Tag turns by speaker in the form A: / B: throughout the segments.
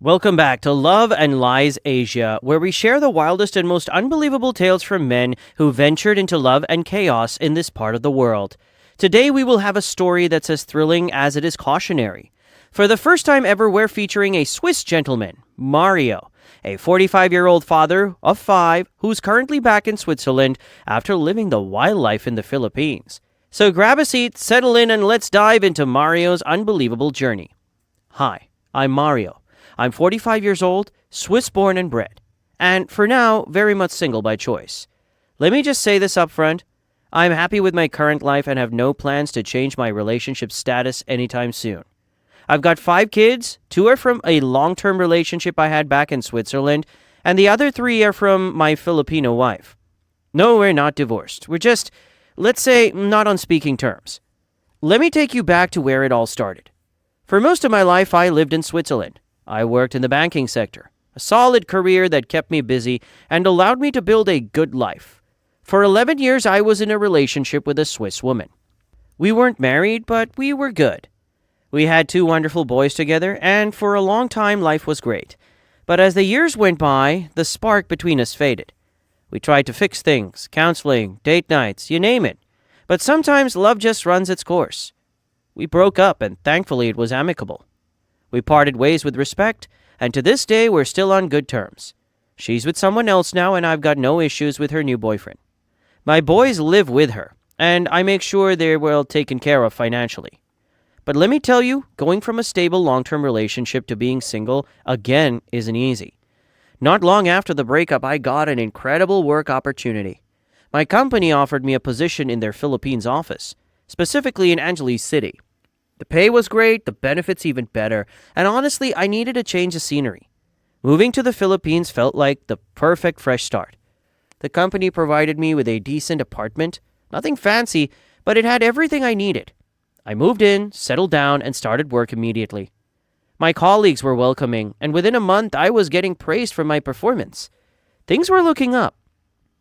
A: Welcome back to Love and Lies Asia, where we share the wildest and most unbelievable tales from men who ventured into love and chaos in this part of the world. Today we will have a story that's as thrilling as it is cautionary. For the first time ever, we're featuring a Swiss gentleman, Mario, a 45-year-old father of 5 who's currently back in Switzerland after living the wild life in the Philippines. So grab a seat, settle in, and let's dive into Mario's unbelievable journey. Hi, I'm Mario. I'm 45 years old, Swiss-born and bred, and for now, very much single by choice. Let me just say this up front. I'm happy with my current life and have no plans to change my relationship status anytime soon. I've got 5 kids. 2 are from a long-term relationship I had back in Switzerland, and the other 3 are from my Filipino wife. No, we're not divorced. We're just, let's say, not on speaking terms. Let me take you back to where it all started. For most of my life, I lived in Switzerland. I worked in the banking sector, a solid career that kept me busy and allowed me to build a good life. For 11 years, I was in a relationship with a Swiss woman. We weren't married, but we were good. We had 2 wonderful boys together, and for a long time, life was great. But as the years went by, the spark between us faded. We tried to fix things, counseling, date nights, you name it. But sometimes love just runs its course. We broke up, and thankfully it was amicable. We parted ways with respect, and to this day we're still on good terms. She's with someone else now, and I've got no issues with her new boyfriend. My boys live with her, and I make sure they're well taken care of financially. But let me tell you, going from a stable long-term relationship to being single, again, isn't easy. Not long after the breakup, I got an incredible work opportunity. My company offered me a position in their Philippines office, specifically in Angeles City. The pay was great, the benefits even better, and honestly, I needed a change of scenery. Moving to the Philippines felt like the perfect fresh start. The company provided me with a decent apartment, nothing fancy, but it had everything I needed. I moved in, settled down, and started work immediately. My colleagues were welcoming, and within a month, I was getting praised for my performance. Things were looking up.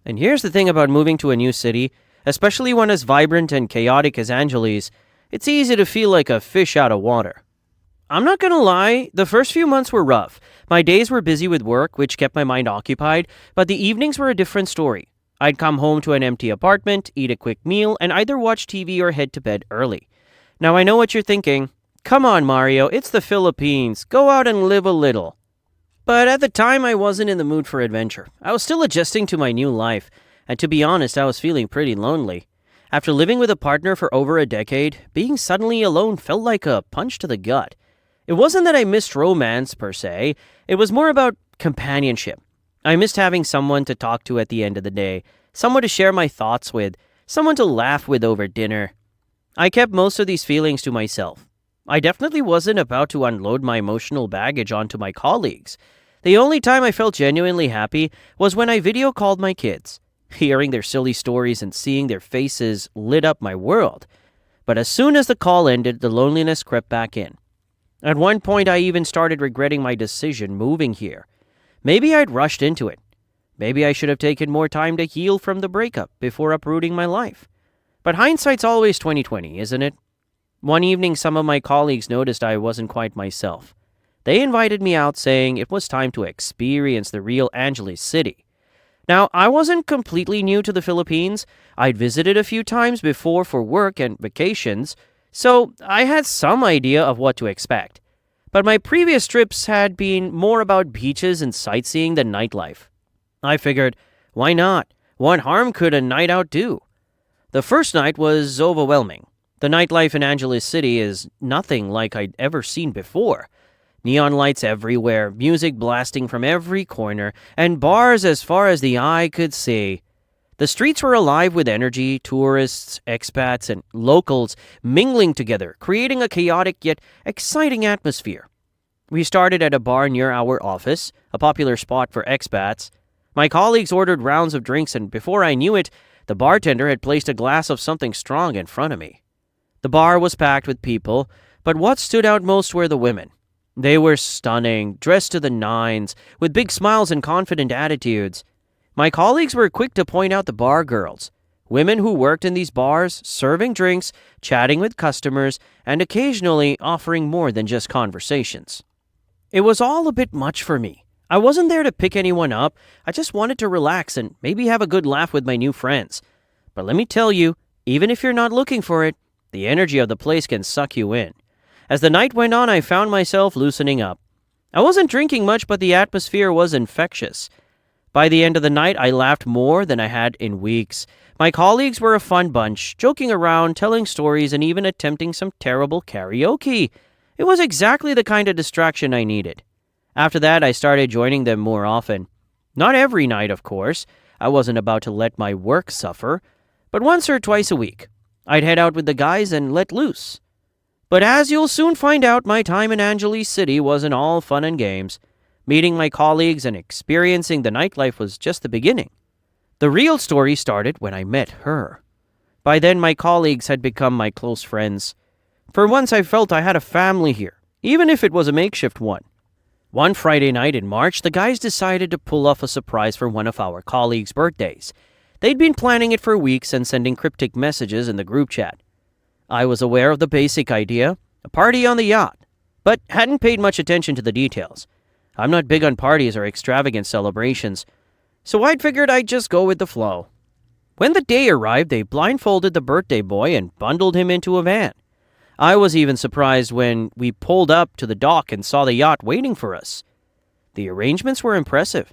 A: And here's the thing about moving to a new city, especially one as vibrant and chaotic as Angeles. It's easy to feel like a fish out of water. I'm not gonna lie, the first few months were rough. My days were busy with work, which kept my mind occupied, but the evenings were a different story. I'd come home to an empty apartment, eat a quick meal, and either watch TV or head to bed early. Now I know what you're thinking. Come on, Mario, it's the Philippines. Go out and live a little. But at the time, I wasn't in the mood for adventure. I was still adjusting to my new life, and to be honest, I was feeling pretty lonely. After living with a partner for over a decade, being suddenly alone felt like a punch to the gut. It wasn't that I missed romance, per se. It was more about companionship. I missed having someone to talk to at the end of the day, someone to share my thoughts with, someone to laugh with over dinner. I kept most of these feelings to myself. I definitely wasn't about to unload my emotional baggage onto my colleagues. The only time I felt genuinely happy was when I video called my kids. Hearing their silly stories and seeing their faces lit up my world. But as soon as the call ended, the loneliness crept back in. At one point, I even started regretting my decision moving here. Maybe I'd rushed into it. Maybe I should have taken more time to heal from the breakup before uprooting my life. But hindsight's always 20/20, isn't it? One evening, some of my colleagues noticed I wasn't quite myself. They invited me out, saying it was time to experience the real Angeles City. Now, I wasn't completely new to the Philippines. I'd visited a few times before for work and vacations, so I had some idea of what to expect. But my previous trips had been more about beaches and sightseeing than nightlife. I figured, why not? What harm could a night out do? The first night was overwhelming. The nightlife in Angeles City is nothing like I'd ever seen before. Neon lights everywhere, music blasting from every corner, and bars as far as the eye could see. The streets were alive with energy, tourists, expats, and locals mingling together, creating a chaotic yet exciting atmosphere. We started at a bar near our office, a popular spot for expats. My colleagues ordered rounds of drinks, and before I knew it, the bartender had placed a glass of something strong in front of me. The bar was packed with people, but what stood out most were the women. They were stunning, dressed to the nines, with big smiles and confident attitudes. My colleagues were quick to point out the bar girls, women who worked in these bars, serving drinks, chatting with customers, and occasionally offering more than just conversations. It was all a bit much for me. I wasn't there to pick anyone up. I just wanted to relax and maybe have a good laugh with my new friends. But let me tell you, even if you're not looking for it, the energy of the place can suck you in. As the night went on, I found myself loosening up. I wasn't drinking much, but the atmosphere was infectious. By the end of the night, I laughed more than I had in weeks. My colleagues were a fun bunch, joking around, telling stories, and even attempting some terrible karaoke. It was exactly the kind of distraction I needed. After that, I started joining them more often. Not every night, of course. I wasn't about to let my work suffer. But once or twice a week, I'd head out with the guys and let loose. But as you'll soon find out, my time in Angeles City wasn't all fun and games. Meeting my colleagues and experiencing the nightlife was just the beginning. The real story started when I met her. By then, my colleagues had become my close friends. For once, I felt I had a family here, even if it was a makeshift one. One Friday night in March, the guys decided to pull off a surprise for one of our colleagues' birthdays. They'd been planning it for weeks and sending cryptic messages in the group chat. I was aware of the basic idea, a party on the yacht, but hadn't paid much attention to the details. I'm not big on parties or extravagant celebrations, so I'd figured I'd just go with the flow. When the day arrived, they blindfolded the birthday boy and bundled him into a van. I was even surprised when we pulled up to the dock and saw the yacht waiting for us. The arrangements were impressive.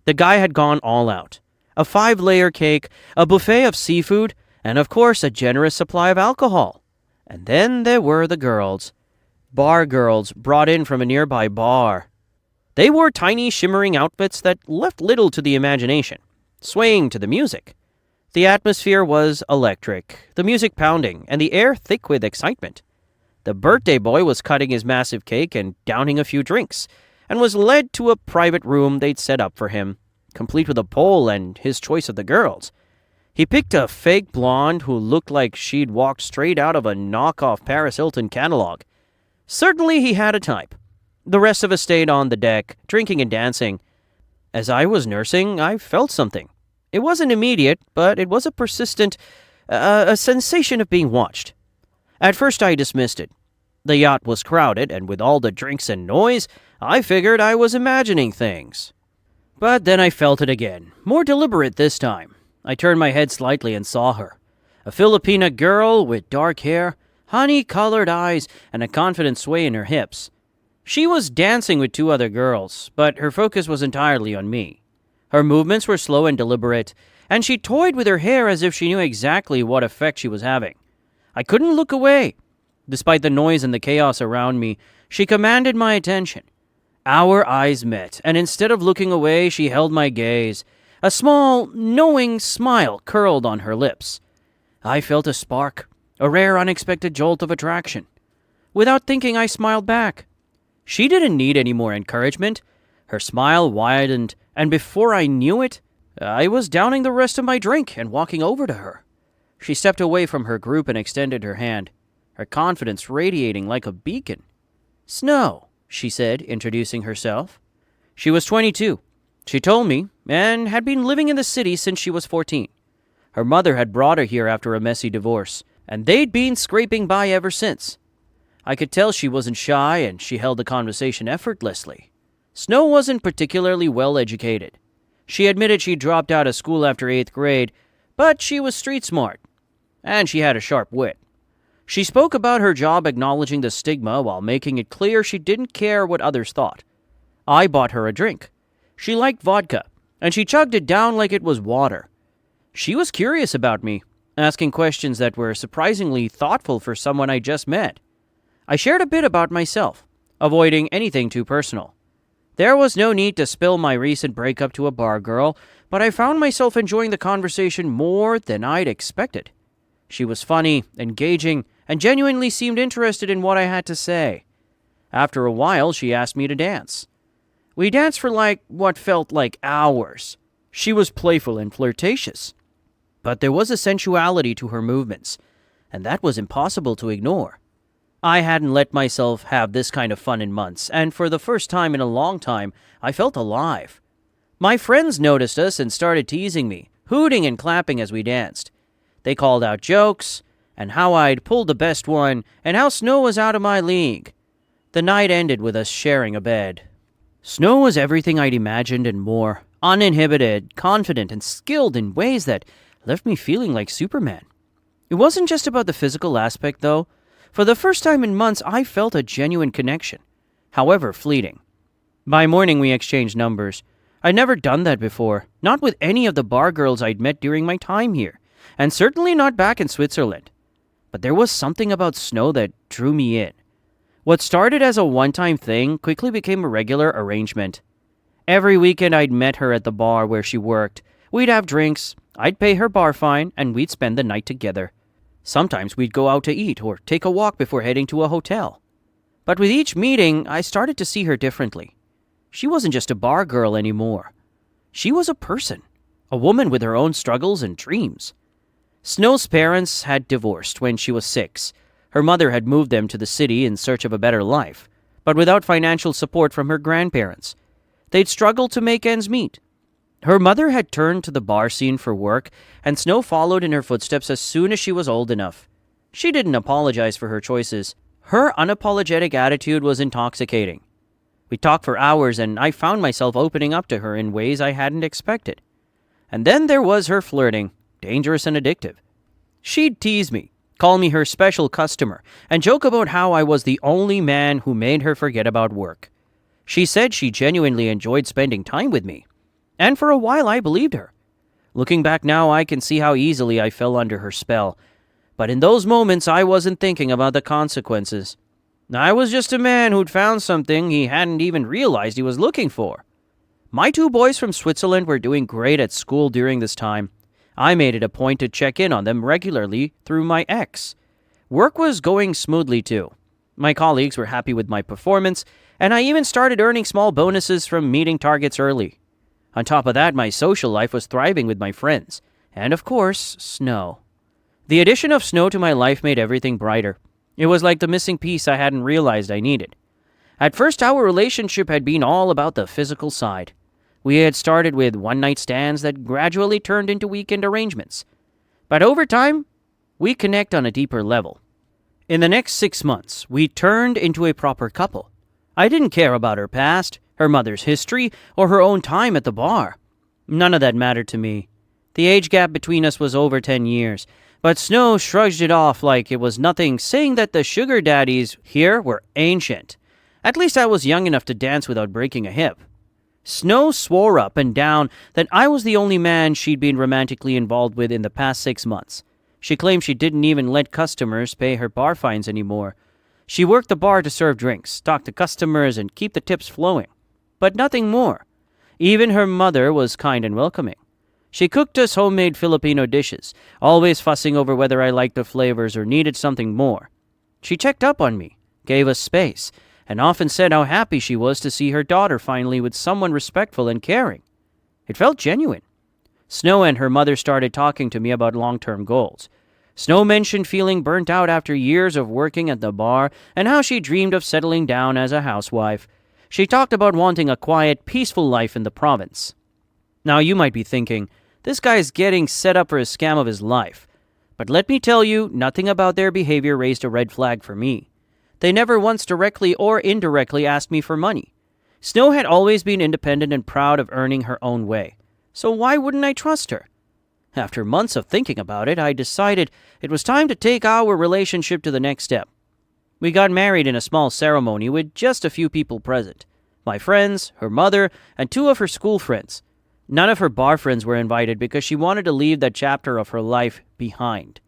A: The guy had gone all out. A 5-layer cake, a buffet of seafood, and of course a generous supply of alcohol. And then there were the girls. Bar girls brought in from a nearby bar. They wore tiny, shimmering outfits that left little to the imagination, swaying to the music. The atmosphere was electric, the music pounding, and the air thick with excitement. The birthday boy was cutting his massive cake and downing a few drinks, and was led to a private room they'd set up for him, complete with a pole and his choice of the girls. He picked a fake blonde who looked like she'd walked straight out of a knockoff Paris Hilton catalog. Certainly he had a type. The rest of us stayed on the deck, drinking and dancing. As I was nursing, I felt something. It wasn't immediate, but it was a persistent, a sensation of being watched. At first I dismissed it. The yacht was crowded, and with all the drinks and noise, I figured I was imagining things. But then I felt it again, more deliberate this time. I turned my head slightly and saw her. A Filipina girl with dark hair, honey-colored eyes, and a confident sway in her hips. She was dancing with 2 other girls, but her focus was entirely on me. Her movements were slow and deliberate, and she toyed with her hair as if she knew exactly what effect she was having. I couldn't look away. Despite the noise and the chaos around me, she commanded my attention. Our eyes met, and instead of looking away, she held my gaze. A small, knowing smile curled on her lips. I felt a spark, a rare, unexpected jolt of attraction. Without thinking, I smiled back. She didn't need any more encouragement. Her smile widened, and before I knew it, I was downing the rest of my drink and walking over to her. She stepped away from her group and extended her hand, her confidence radiating like a beacon. "Snow," she said, introducing herself. She was 22. She told me, and had been living in the city since she was 14. Her mother had brought her here after a messy divorce, and they'd been scraping by ever since. I could tell she wasn't shy, and she held the conversation effortlessly. Snow wasn't particularly well educated. She admitted she dropped out of school after 8th grade, but she was street smart, and she had a sharp wit. She spoke about her job acknowledging the stigma while making it clear she didn't care what others thought. I bought her a drink. She liked vodka, and she chugged it down like it was water. She was curious about me, asking questions that were surprisingly thoughtful for someone I just met. I shared a bit about myself, avoiding anything too personal. There was no need to spill my recent breakup to a bar girl, but I found myself enjoying the conversation more than I'd expected. She was funny, engaging, and genuinely seemed interested in what I had to say. After a while, she asked me to dance. We danced for what felt like hours. She was playful and flirtatious, but there was a sensuality to her movements, and that was impossible to ignore. I hadn't let myself have this kind of fun in months, and for the first time in a long time, I felt alive. My friends noticed us and started teasing me, hooting and clapping as we danced. They called out jokes, and how I'd pulled the best one, and how Snow was out of my league. The night ended with us sharing a bed. Snow was everything I'd imagined and more, uninhibited, confident, and skilled in ways that left me feeling like Superman. It wasn't just about the physical aspect, though. For the first time in months, I felt a genuine connection, however fleeting. By morning, we exchanged numbers. I'd never done that before, not with any of the bar girls I'd met during my time here, and certainly not back in Switzerland. But there was something about Snow that drew me in. What started as a one-time thing quickly became a regular arrangement. Every weekend I'd met her at the bar where she worked. We'd have drinks, I'd pay her bar fine, and we'd spend the night together. Sometimes we'd go out to eat or take a walk before heading to a hotel. But with each meeting, I started to see her differently. She wasn't just a bar girl anymore. She was a person, a woman with her own struggles and dreams. Snow's parents had divorced when she was 6. Her mother had moved them to the city in search of a better life, but without financial support from her grandparents. They'd struggled to make ends meet. Her mother had turned to the bar scene for work, and Snow followed in her footsteps as soon as she was old enough. She didn't apologize for her choices. Her unapologetic attitude was intoxicating. We talked for hours, and I found myself opening up to her in ways I hadn't expected. And then there was her flirting, dangerous and addictive. She'd tease me, call me her special customer, and joke about how I was the only man who made her forget about work. She said she genuinely enjoyed spending time with me, and for a while I believed her. Looking back now, I can see how easily I fell under her spell, but in those moments I wasn't thinking about the consequences. I was just a man who'd found something he hadn't even realized he was looking for. My 2 boys from Switzerland were doing great at school during this time. I made it a point to check in on them regularly through my ex. Work was going smoothly too. My colleagues were happy with my performance, and I even started earning small bonuses from meeting targets early. On top of that, my social life was thriving with my friends, and of course, Snow. The addition of Snow to my life made everything brighter. It was like the missing piece I hadn't realized I needed. At first, our relationship had been all about the physical side. We had started with one-night stands that gradually turned into weekend arrangements. But over time, we connect on a deeper level. In the next 6 months, we turned into a proper couple. I didn't care about her past, her mother's history, or her own time at the bar. None of that mattered to me. The age gap between us was over 10 years, but Snow shrugged it off like it was nothing, saying that the sugar daddies here were ancient. At least I was young enough to dance without breaking a hip. Snow swore up and down that I was the only man she'd been romantically involved with in the past 6 months. She claimed she didn't even let customers pay her bar fines anymore. She worked the bar to serve drinks, talk to customers, and keep the tips flowing. But nothing more. Even her mother was kind and welcoming. She cooked us homemade Filipino dishes, always fussing over whether I liked the flavors or needed something more. She checked up on me, gave us space, and often said how happy she was to see her daughter finally with someone respectful and caring. It felt genuine. Snow and her mother started talking to me about long-term goals. Snow mentioned feeling burnt out after years of working at the bar and how she dreamed of settling down as a housewife. She talked about wanting a quiet, peaceful life in the province. Now you might be thinking, this guy's getting set up for a scam of his life. But let me tell you, nothing about their behavior raised a red flag for me. They never once directly or indirectly asked me for money. Snow had always been independent and proud of earning her own way. So why wouldn't I trust her? After months of thinking about it, I decided it was time to take our relationship to the next step. We got married in a small ceremony with just a few people present. My friends, her mother, and 2 of her school friends. None of her bar friends were invited because she wanted to leave that chapter of her life behind.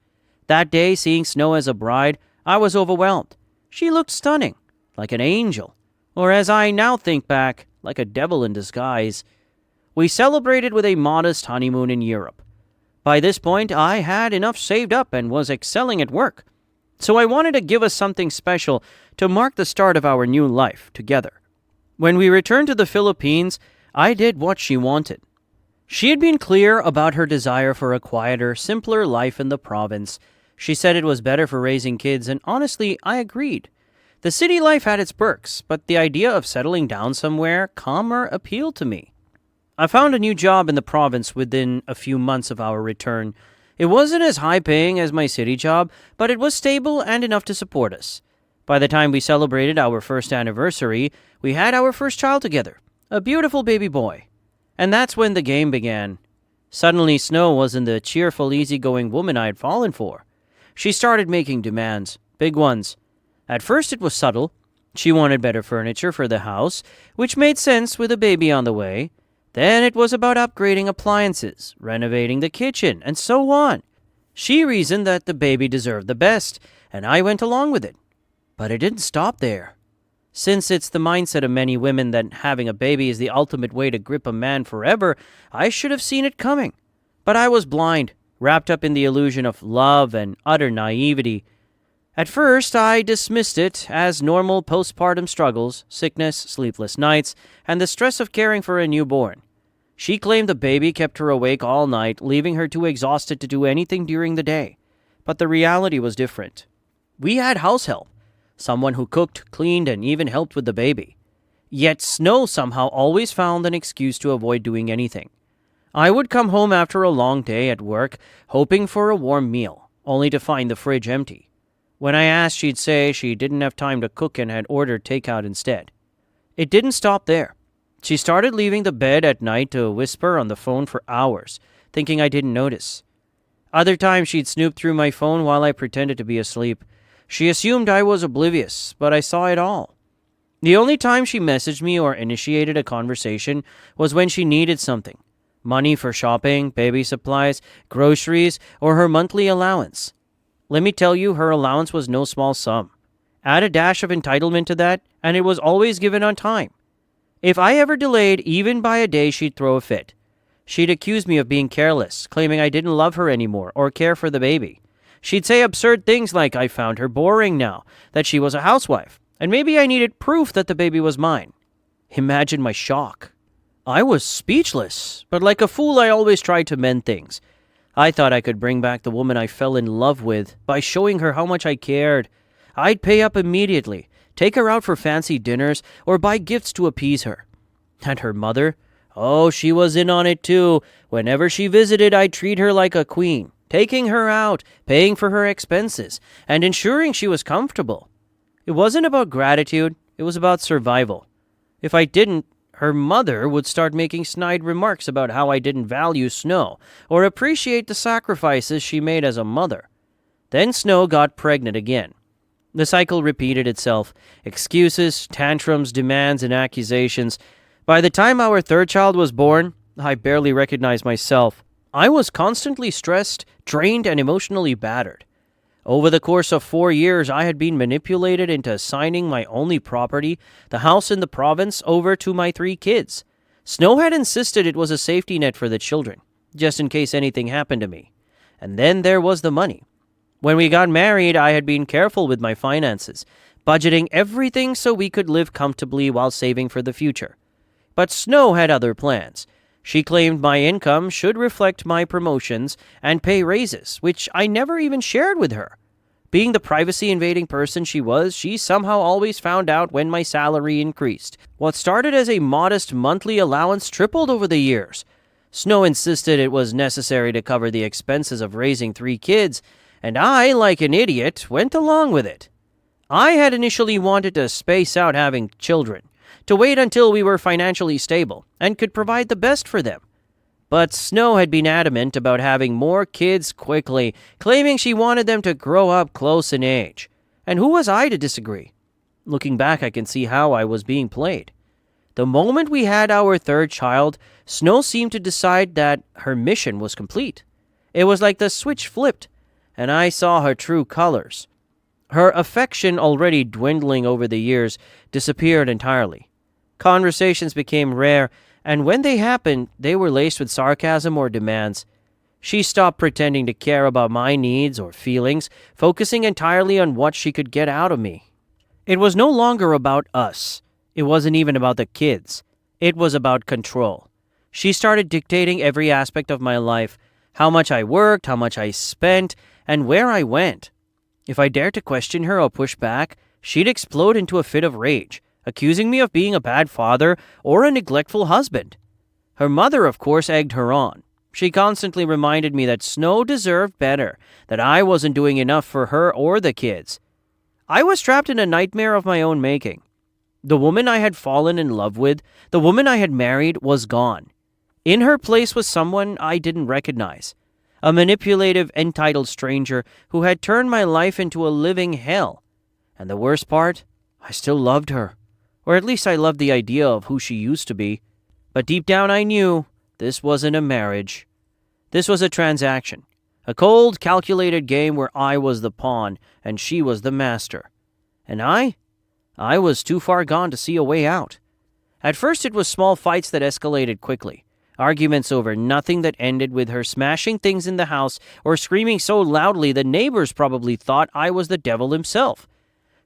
A: That day, seeing Snow as a bride, I was overwhelmed. She looked stunning, like an angel, or as I now think back, like a devil in disguise. We celebrated with a modest honeymoon in Europe. By this point, I had enough saved up and was excelling at work. So I wanted to give us something special to mark the start of our new life together. When we returned to the Philippines, I did what she wanted. She had been clear about her desire for a quieter, simpler life in the province. She said it was better for raising kids, and honestly, I agreed. The city life had its perks, but the idea of settling down somewhere calmer appealed to me. I found a new job in the province within a few months of our return. It wasn't as high paying as my city job, but it was stable and enough to support us. By the time we celebrated our first anniversary, we had our first child together, a beautiful baby boy. And that's when the game began. Suddenly, Snow wasn't the cheerful, easygoing woman I had fallen for. She started making demands, big ones. At first it was subtle. She wanted better furniture for the house, which made sense with a baby on the way. Then it was about upgrading appliances, renovating the kitchen, and so on. She reasoned that the baby deserved the best, and I went along with it. But it didn't stop there. Since it's the mindset of many women that having a baby is the ultimate way to grip a man forever, I should have seen it coming. But I was blind, wrapped up in the illusion of love and utter naivety. At first, I dismissed it as normal postpartum struggles, sickness, sleepless nights, and the stress of caring for a newborn. She claimed the baby kept her awake all night, leaving her too exhausted to do anything during the day. But the reality was different. We had house help, someone who cooked, cleaned, and even helped with the baby. Yet Snow somehow always found an excuse to avoid doing anything. I would come home after a long day at work, hoping for a warm meal, only to find the fridge empty. When I asked, she'd say she didn't have time to cook and had ordered takeout instead. It didn't stop there. She started leaving the bed at night to whisper on the phone for hours, thinking I didn't notice. Other times she'd snoop through my phone while I pretended to be asleep. She assumed I was oblivious, but I saw it all. The only time she messaged me or initiated a conversation was when she needed something. Money for shopping, baby supplies, groceries, or her monthly allowance. Let me tell you, her allowance was no small sum. Add a dash of entitlement to that, and it was always given on time. If I ever delayed even by a day, she'd throw a fit. She'd accuse me of being careless, claiming I didn't love her anymore or care for the baby. She'd say absurd things like I found her boring now, that she was a housewife, and maybe I needed proof that the baby was mine. Imagine my shock. I was speechless, but like a fool I always tried to mend things. I thought I could bring back the woman I fell in love with by showing her how much I cared. I'd pay up immediately, take her out for fancy dinners, or buy gifts to appease her. And her mother? Oh, she was in on it too. Whenever she visited, I'd treat her like a queen, taking her out, paying for her expenses, and ensuring she was comfortable. It wasn't about gratitude, it was about survival. If I didn't, her mother would start making snide remarks about how I didn't value Snow or appreciate the sacrifices she made as a mother. Then Snow got pregnant again. The cycle repeated itself. Excuses, tantrums, demands, and accusations. By the time our third child was born, I barely recognized myself. I was constantly stressed, drained, and emotionally battered. Over the course of 4 years, I had been manipulated into signing my only property, the house in the province, over to my 3 kids. Snow had insisted it was a safety net for the children, just in case anything happened to me. And then there was the money. When we got married, I had been careful with my finances, budgeting everything so we could live comfortably while saving for the future. But Snow had other plans. She claimed my income should reflect my promotions and pay raises, which I never even shared with her. Being the privacy-invading person she was, she somehow always found out when my salary increased. What started as a modest monthly allowance tripled over the years. Snow insisted it was necessary to cover the expenses of raising 3 kids, and I, like an idiot, went along with it. I had initially wanted to space out having children, to wait until we were financially stable and could provide the best for them. But Snow had been adamant about having more kids quickly, claiming she wanted them to grow up close in age. And who was I to disagree? Looking back, I can see how I was being played. The moment we had our third child, Snow seemed to decide that her mission was complete. It was like the switch flipped, and I saw her true colors. Her affection, already dwindling over the years, disappeared entirely. Conversations became rare, and when they happened, they were laced with sarcasm or demands. She stopped pretending to care about my needs or feelings, focusing entirely on what she could get out of me. It was no longer about us. It wasn't even about the kids. It was about control. She started dictating every aspect of my life, how much I worked, how much I spent, and where I went. If I dared to question her or push back, she'd explode into a fit of rage, accusing me of being a bad father or a neglectful husband. Her mother, of course, egged her on. She constantly reminded me that Snow deserved better, that I wasn't doing enough for her or the kids. I was trapped in a nightmare of my own making. The woman I had fallen in love with, the woman I had married, was gone. In her place was someone I didn't recognize. A manipulative, entitled stranger who had turned my life into a living hell. And the worst part, I still loved her. Or at least I loved the idea of who she used to be. But deep down I knew this wasn't a marriage. This was a transaction. A cold, calculated game where I was the pawn and she was the master. And I was too far gone to see a way out. At first it was small fights that escalated quickly. Arguments over nothing that ended with her smashing things in the house or screaming so loudly the neighbors probably thought I was the devil himself.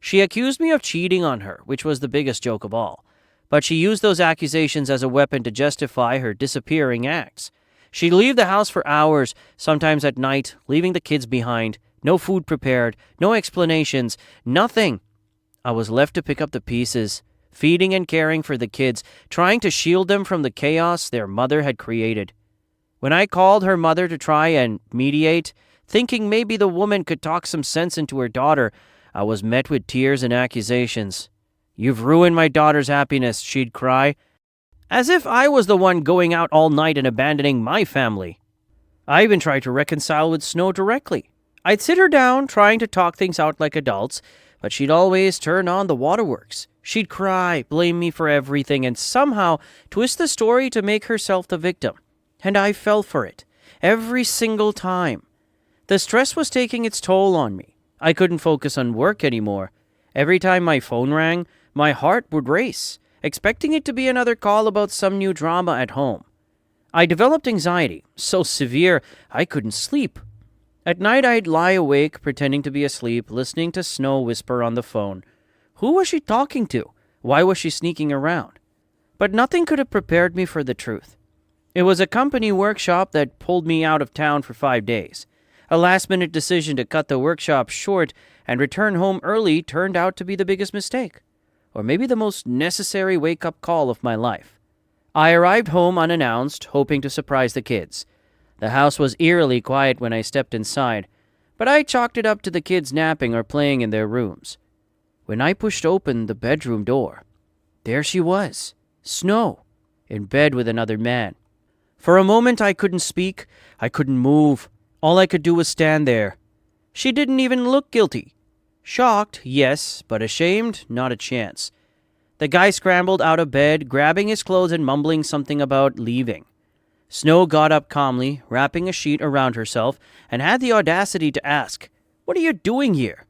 A: She accused me of cheating on her, which was the biggest joke of all. But she used those accusations as a weapon to justify her disappearing acts. She'd leave the house for hours, sometimes at night, leaving the kids behind. No food prepared, no explanations, nothing. I was left to pick up the pieces, feeding and caring for the kids, trying to shield them from the chaos their mother had created. When I called her mother to try and mediate, thinking maybe the woman could talk some sense into her daughter, I was met with tears and accusations. "You've ruined my daughter's happiness," she'd cry, as if I was the one going out all night and abandoning my family. I even tried to reconcile with Snow directly. I'd sit her down, trying to talk things out like adults, but she'd always turn on the waterworks. She'd cry, blame me for everything, and somehow twist the story to make herself the victim. And I fell for it, every single time. The stress was taking its toll on me. I couldn't focus on work anymore. Every time my phone rang, my heart would race, expecting it to be another call about some new drama at home. I developed anxiety, so severe I couldn't sleep. At night I'd lie awake, pretending to be asleep, listening to Snow whisper on the phone. Who was she talking to? Why was she sneaking around? But nothing could have prepared me for the truth. It was a company workshop that pulled me out of town for 5 days. A last-minute decision to cut the workshop short and return home early turned out to be the biggest mistake, or maybe the most necessary wake-up call of my life. I arrived home unannounced, hoping to surprise the kids. The house was eerily quiet when I stepped inside, but I chalked it up to the kids napping or playing in their rooms. When I pushed open the bedroom door, there she was, Snow, in bed with another man. For a moment I couldn't speak, I couldn't move. All I could do was stand there. She didn't even look guilty. Shocked, yes, but ashamed, not a chance. The guy scrambled out of bed, grabbing his clothes and mumbling something about leaving. Snow got up calmly, wrapping a sheet around herself, and had the audacity to ask, "What are you doing here?"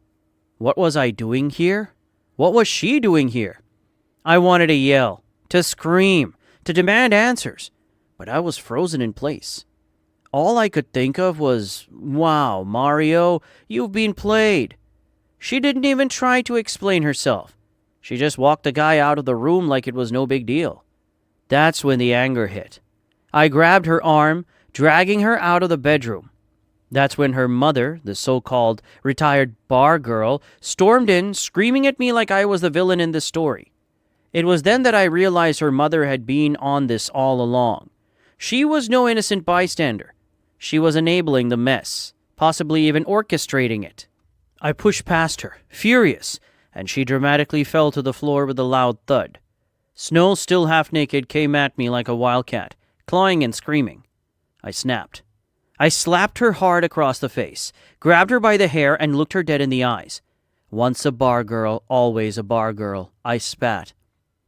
A: What was I doing here? What was she doing here? I wanted to yell, to scream, to demand answers, but I was frozen in place. All I could think of was, "Wow, Mario, you've been played." She didn't even try to explain herself. She just walked the guy out of the room like it was no big deal. That's when the anger hit. I grabbed her arm, dragging her out of the bedroom. That's when her mother, the so-called retired bar girl, stormed in, screaming at me like I was the villain in the story. It was then that I realized her mother had been on this all along. She was no innocent bystander. She was enabling the mess, possibly even orchestrating it. I pushed past her, furious, and she dramatically fell to the floor with a loud thud. Snow, still half naked, came at me like a wildcat, clawing and screaming. I snapped. I slapped her hard across the face, grabbed her by the hair, and looked her dead in the eyes. Once a bar girl, always a bar girl, I spat.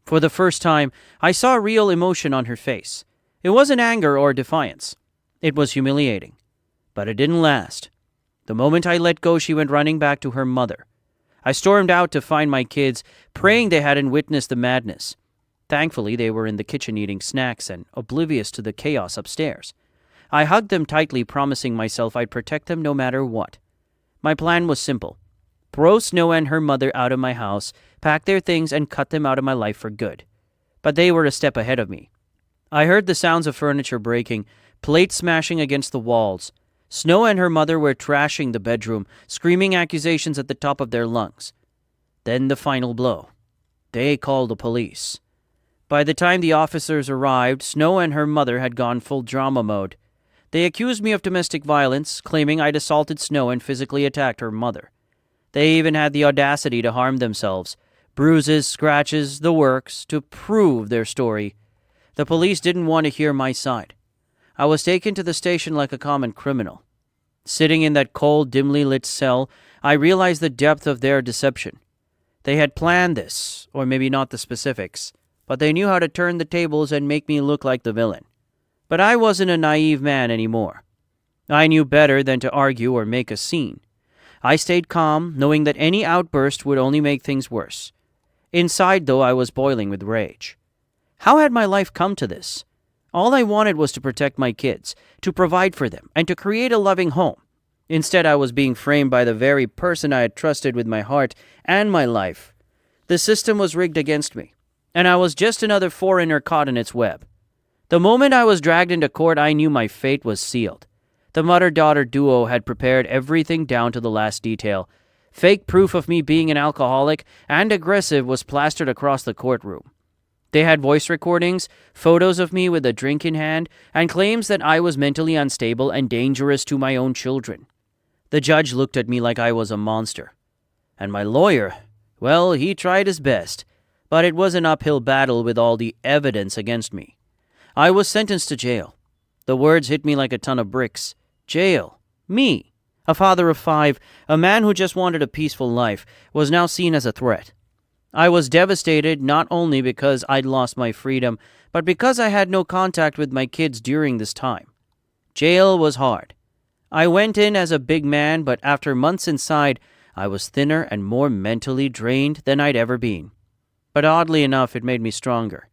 A: For the first time, I saw real emotion on her face. It wasn't anger or defiance. It was humiliating. But it didn't last. The moment I let go, she went running back to her mother. I stormed out to find my kids, praying they hadn't witnessed the madness. Thankfully, they were in the kitchen eating snacks and oblivious to the chaos upstairs. I hugged them tightly, promising myself I'd protect them no matter what. My plan was simple. Throw Snow and her mother out of my house, pack their things, and cut them out of my life for good. But they were a step ahead of me. I heard the sounds of furniture breaking, plates smashing against the walls. Snow and her mother were trashing the bedroom, screaming accusations at the top of their lungs. Then the final blow. They called the police. By the time the officers arrived, Snow and her mother had gone full drama mode. They accused me of domestic violence, claiming I'd assaulted Snow and physically attacked her mother. They even had the audacity to harm themselves. Bruises, scratches, the works, to prove their story. The police didn't want to hear my side. I was taken to the station like a common criminal. Sitting in that cold, dimly lit cell, I realized the depth of their deception. They had planned this, or maybe not the specifics, but they knew how to turn the tables and make me look like the villain. But I wasn't a naive man anymore. I knew better than to argue or make a scene. I stayed calm, knowing that any outburst would only make things worse. Inside, though, I was boiling with rage. How had my life come to this? All I wanted was to protect my kids, to provide for them, and to create a loving home. Instead, I was being framed by the very person I had trusted with my heart and my life. The system was rigged against me, and I was just another foreigner caught in its web. The moment I was dragged into court, I knew my fate was sealed. The mother-daughter duo had prepared everything down to the last detail. Fake proof of me being an alcoholic and aggressive was plastered across the courtroom. They had voice recordings, photos of me with a drink in hand, and claims that I was mentally unstable and dangerous to my own children. The judge looked at me like I was a monster. And my lawyer, well, he tried his best, but it was an uphill battle with all the evidence against me. I was sentenced to jail. The words hit me like a ton of bricks. Jail. Me, a father of 5, a man who just wanted a peaceful life, was now seen as a threat. I was devastated not only because I'd lost my freedom, but because I had no contact with my kids during this time. Jail was hard. I went in as a big man, but after months inside, I was thinner and more mentally drained than I'd ever been. But oddly enough, it made me stronger.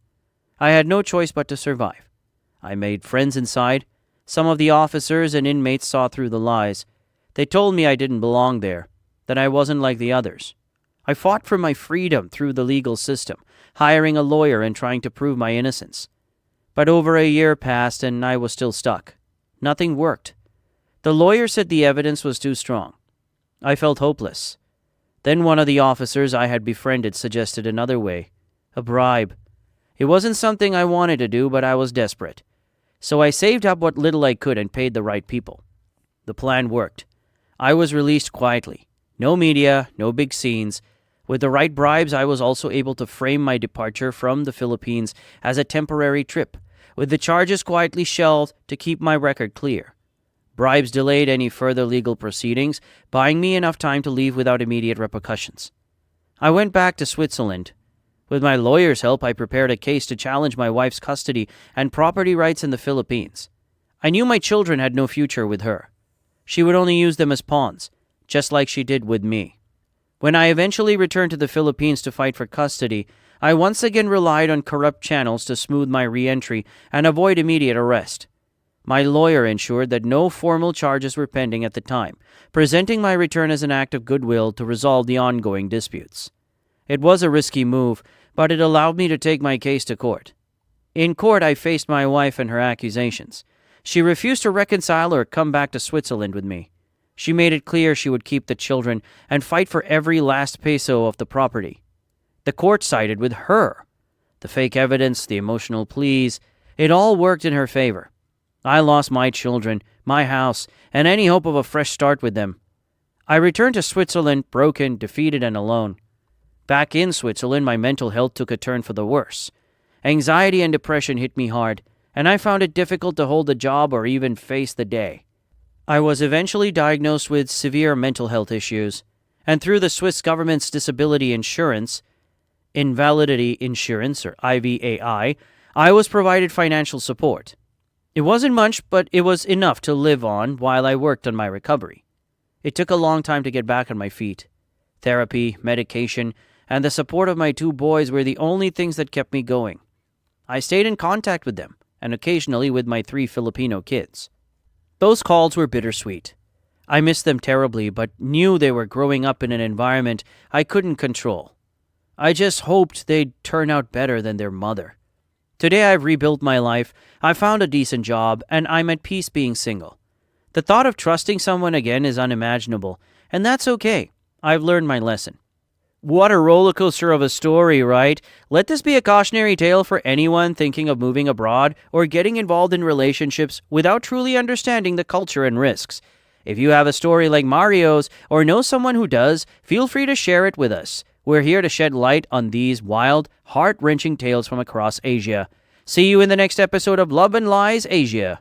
A: I had no choice but to survive. I made friends inside. Some of the officers and inmates saw through the lies. They told me I didn't belong there, that I wasn't like the others. I fought for my freedom through the legal system, hiring a lawyer and trying to prove my innocence. But over a year passed and I was still stuck. Nothing worked. The lawyer said the evidence was too strong. I felt hopeless. Then one of the officers I had befriended suggested another way, a bribe. It wasn't something I wanted to do, but I was desperate. So I saved up what little I could and paid the right people. The plan worked. I was released quietly. No media, no big scenes. With the right bribes, I was also able to frame my departure from the Philippines as a temporary trip, with the charges quietly shelved to keep my record clear. Bribes delayed any further legal proceedings, buying me enough time to leave without immediate repercussions. I went back to Switzerland. With my lawyer's help, I prepared a case to challenge my wife's custody and property rights in the Philippines. I knew my children had no future with her. She would only use them as pawns, just like she did with me. When I eventually returned to the Philippines to fight for custody, I once again relied on corrupt channels to smooth my re-entry and avoid immediate arrest. My lawyer ensured that no formal charges were pending at the time, presenting my return as an act of goodwill to resolve the ongoing disputes. It was a risky move, but it allowed me to take my case to court. In court, I faced my wife and her accusations. She refused to reconcile or come back to Switzerland with me. She made it clear she would keep the children and fight for every last peso of the property. The court sided with her. The fake evidence, the emotional pleas, it all worked in her favor. I lost my children, my house, and any hope of a fresh start with them. I returned to Switzerland broken, defeated, and alone. Back in Switzerland, my mental health took a turn for the worse. Anxiety and depression hit me hard, and I found it difficult to hold a job or even face the day. I was eventually diagnosed with severe mental health issues, and through the Swiss government's disability insurance, invalidity insurance, or IVAI, I was provided financial support. It wasn't much, but it was enough to live on while I worked on my recovery. It took a long time to get back on my feet. Therapy, medication, and the support of my 2 boys were the only things that kept me going. I stayed in contact with them, and occasionally with my 3 Filipino kids. Those calls were bittersweet. I missed them terribly, but knew they were growing up in an environment I couldn't control. I just hoped they'd turn out better than their mother. Today I've rebuilt my life, I found a decent job, and I'm at peace being single. The thought of trusting someone again is unimaginable, and that's okay. I've learned my lesson. What a roller coaster of a story, right? Let this be a cautionary tale for anyone thinking of moving abroad or getting involved in relationships without truly understanding the culture and risks. If you have a story like Mario's or know someone who does, feel free to share it with us. We're here to shed light on these wild, heart-wrenching tales from across Asia. See you in the next episode of Love and Lies Asia.